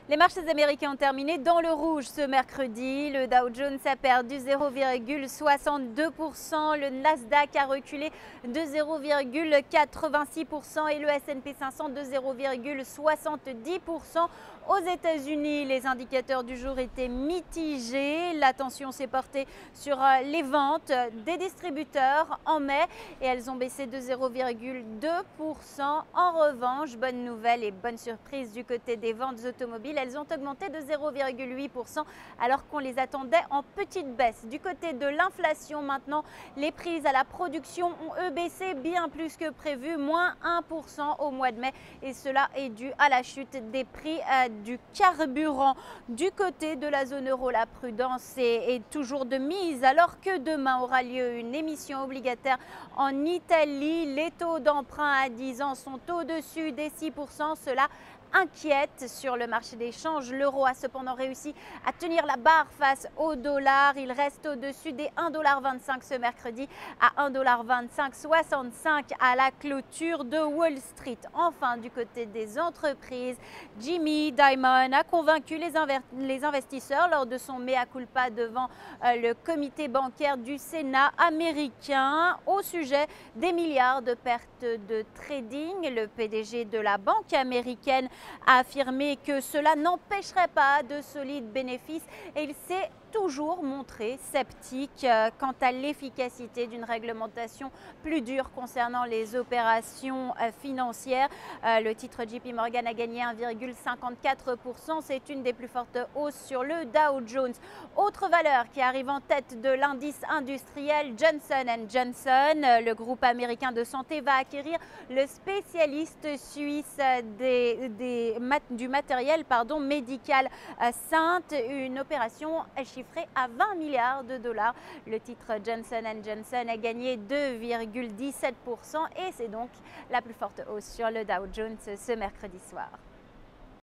Les marchés américains ont terminé dans le rouge ce mercredi. Le Dow Jones a perdu 0,62%, le Nasdaq a reculé de 0,86% et le S&P 500 de 0,70%. Aux États-Unis, les indicateurs du jour étaient mitigés. L'attention s'est portée sur les ventes des distributeurs en mai et elles ont baissé de 0,2%. En revanche, bonne nouvelle et bonne surprise du côté des ventes automobiles, elles ont augmenté de 0,8% alors qu'on les attendait en petite baisse. Du côté de l'inflation maintenant, les prix à la production ont eux baissé bien plus que prévu, moins 1% au mois de mai et cela est dû à la chute des prix du carburant. Du côté de la zone euro, la prudence est toujours de mise alors que demain aura lieu une émission obligataire en Italie. Les taux d'emprunt à 10 ans sont au-dessus des 6%. Cela inquiète sur le marché des changes. L'euro a cependant réussi à tenir la barre face au dollar. Il reste au-dessus des 1,25$ ce mercredi à 1,2565$ à la clôture de Wall Street. Enfin, du côté des entreprises, Jamie Dimon a convaincu les investisseurs lors de son mea culpa devant le comité bancaire du Sénat américain au sujet des milliards de pertes de trading. Le PDG de la banque américaine a affirmé que cela n'empêcherait pas de solides bénéfices et il s'est toujours montré sceptique quant à l'efficacité d'une réglementation plus dure concernant les opérations financières. Le titre JP Morgan a gagné 1,54%. C'est une des plus fortes hausses sur le Dow Jones. Autre valeur qui arrive en tête de l'indice industriel, Johnson & Johnson. Le groupe américain de santé va acquérir le spécialiste suisse du matériel médical Sainte. Une opération chiffré à 20 milliards de dollars. Le titre Johnson & Johnson a gagné 2,17% et c'est donc la plus forte hausse sur le Dow Jones ce mercredi soir.